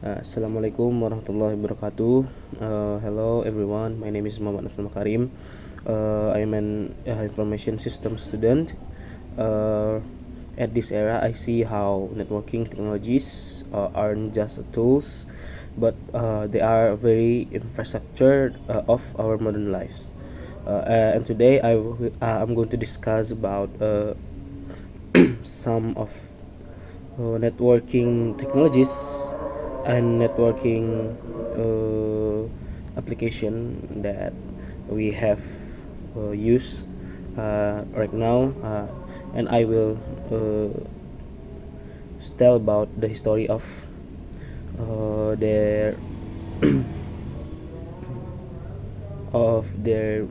Assalamualaikum warahmatullahi wabarakatuh. Hello everyone, my name is Muhammad Nafsul Makarim. I am an information system student. Uh, at this era, I see how networking technologies aren't just tools, but they are very infrastructure of our modern lives. And today I'm going to discuss about some of networking technologies and networking application that we have used right now, and I will tell about the history their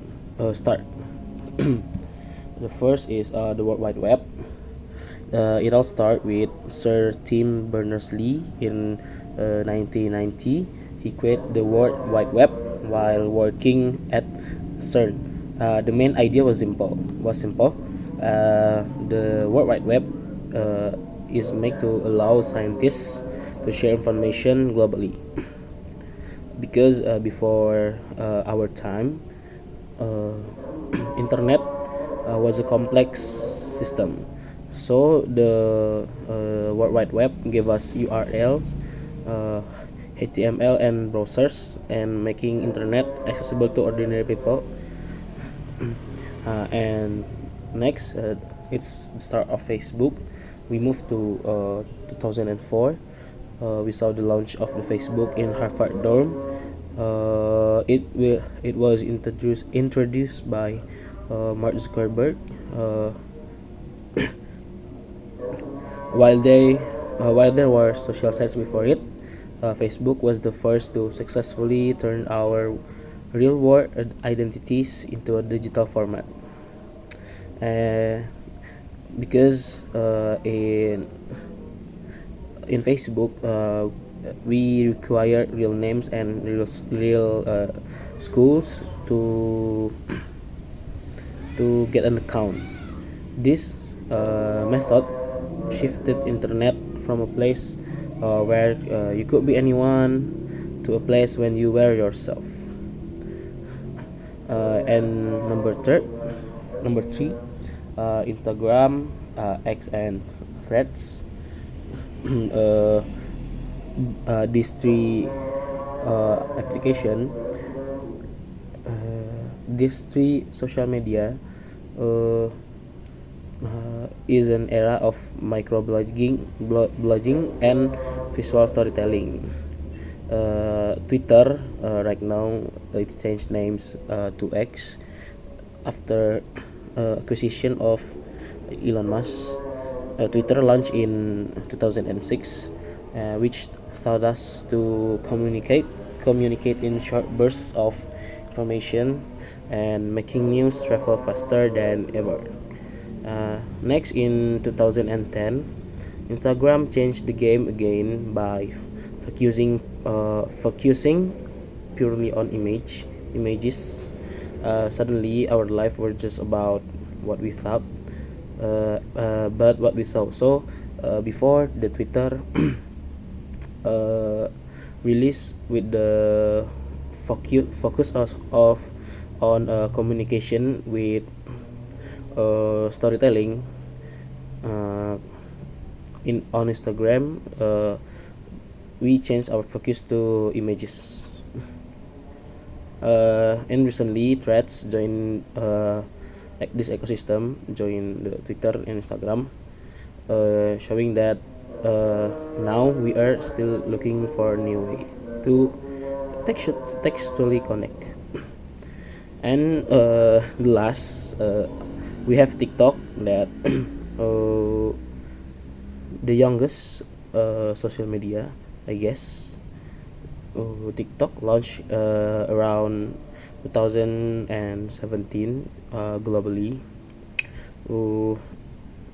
start. The first is the World Wide Web. It all started with Sir Tim Berners-Lee in 1990. He created the World Wide Web while working at CERN. The main idea was simple. The World Wide Web is made to allow scientists to share information globally. Because before our time, uh, internet was a complex system. So the World Wide Web gave us URLs, uh, HTML, and browsers, and making internet accessible to ordinary people. And next, it's the start of Facebook. We moved to 2004. We saw the launch of the Facebook in Harvard dorm. It was introduced by Mark Zuckerberg. While there were social sites before it, Facebook was the first to successfully turn our real world identities into a digital format. Uh, because in Facebook, we require real names and real schools to get an account. This method shifted internet from a place where you could be anyone to a place when you were yourself. And number three, Instagram, X, and Threads. uh, these three application, these three social media uh, is an era of blogging and visual storytelling. Twitter right now it's changed names to X after acquisition of Elon Musk. Twitter launched in 2006, which allowed us to communicate in short bursts of information and making news travel faster than ever. Next, in 2010, Instagram changed the game again by focusing purely on images. Suddenly, our life were just about what we thought, but what we saw. So, before the Twitter uh, release with the focus of on communication with storytelling, uh, in on Instagram, we changed our focus to images. And recently, Threads joined this ecosystem, join the Twitter and Instagram, showing that now we are still looking for a new way to textually connect. And the last, we have TikTok, that the youngest social media, I guess. TikTok launched around 2017 globally.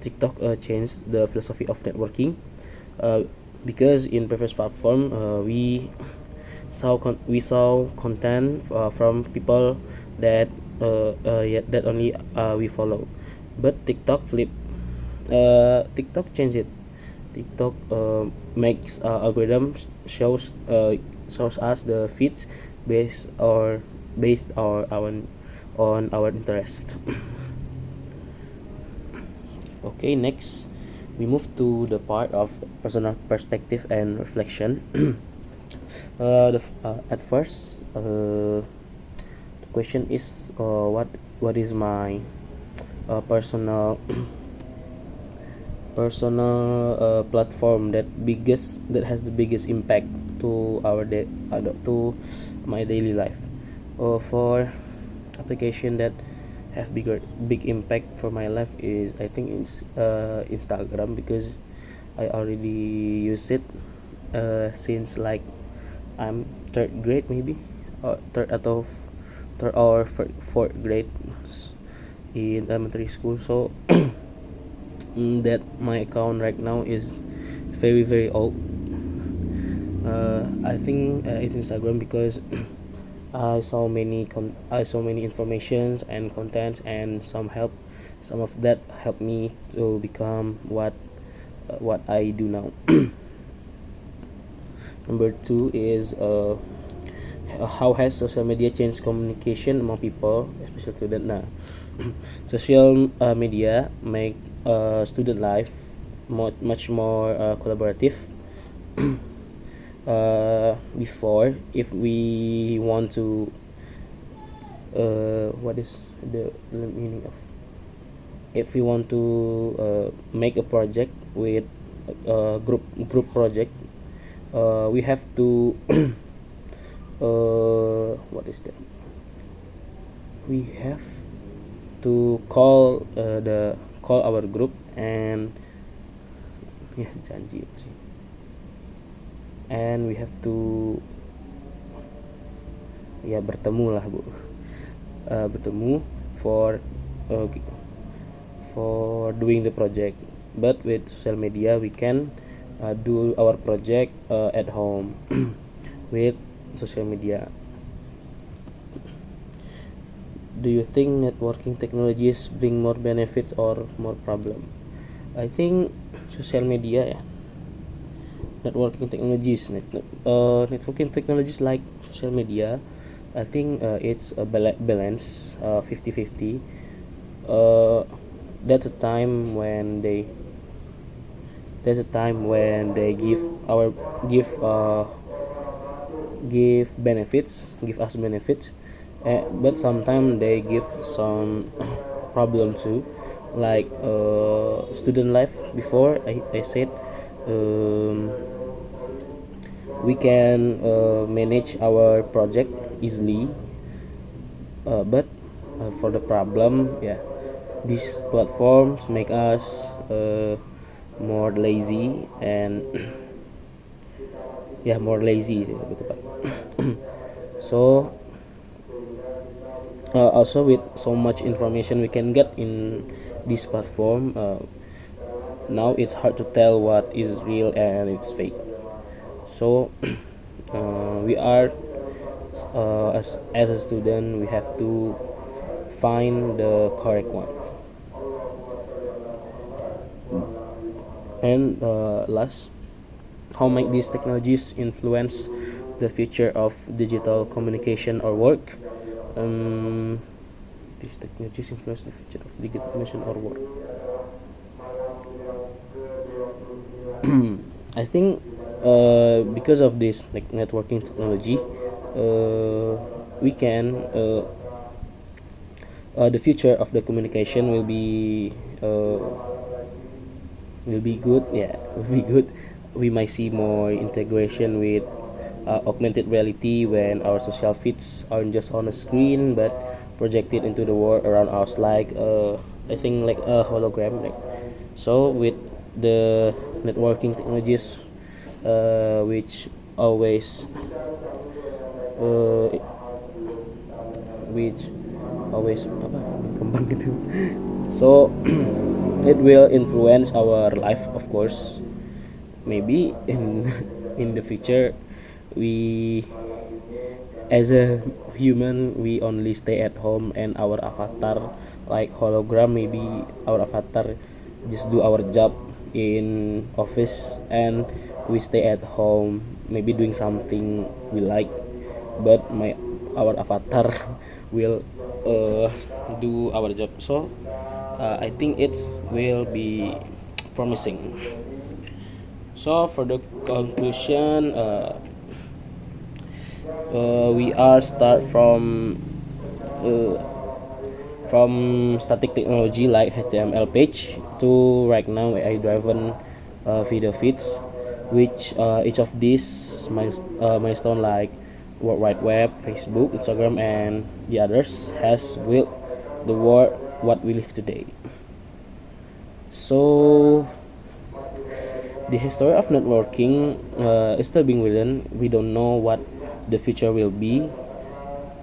TikTok changed the philosophy of networking, uh, because in previous platform we saw content from people that that only we follow, but TikTok changed it. TikTok makes algorithm shows us the feeds based or based or on our interest. Okay, next we move to the part of personal perspective and reflection. At first, the question is what is my personal platform that has the biggest impact to to my daily life. For application that have big impact for my life is, I think it's Instagram, because I already use it since like I'm third grade, maybe, or fourth grade in elementary school. So that my account right now is very old. I think it's Instagram because I saw many informations and contents, and some of that helped me to become what I do now. Number two is how has social media changed communication among people, especially student. Nah, social media make student life much more collaborative. Before, if we want to what is the meaning of, if we want to make a project with group project, we have to what is that, we have to call our group, and ya janji apa sih, and we have to ya bertemu lah bu, bertemu for uh, for doing the project. But with social media we can do our project at home with social media. Do you think networking technologies bring more benefits or more problem? I think social media, yeah, networking technologies like social media, I think it's a balance, 50-50. That's a time when they give us benefits, but sometimes they give some problem too, like student life. Before I said, we can manage our project easily, but for the problem, yeah, these platforms make us more lazy, and yeah, more lazy lebih tepat. So also with so much information we can get in this platform, now it's hard to tell what is real and it's fake. So we are as a student, we have to find the correct one. And last, how might these technologies influence the future of digital communication or work? These technologies influence the future of digital communication or work. I think because of this, like, networking technology, we can the future of the communication will be good. Yeah, will be good. We might see more integration with augmented reality, when our social feeds aren't just on a screen but projected into the world around us, like I think like a hologram. Like, so with the networking technologies, which always uh, which always apa berkembang gitu. So it will influence our life, of course. Maybe in the future, we as a human, we only stay at home, and our avatar, like hologram, maybe our avatar just do our job in office and we stay at home, maybe doing something we like, but our avatar will do our job. So I think it will be promising. So for the conclusion, we are start uh, from static technology like HTML page to right now AI driven video feeds, which each of these milestone like World Wide Web, Facebook, Instagram, and the others has built the world what we live today. So the history of networking is still being written. We don't know what the future will be,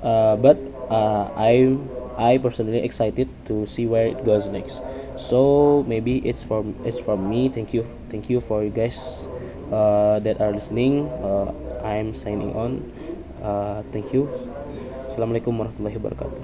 but I personally excited to see where it goes next. So maybe it's from me. Thank you for you guys that are listening. I'm signing on. Thank you. Assalamualaikum warahmatullahi wabarakatuh.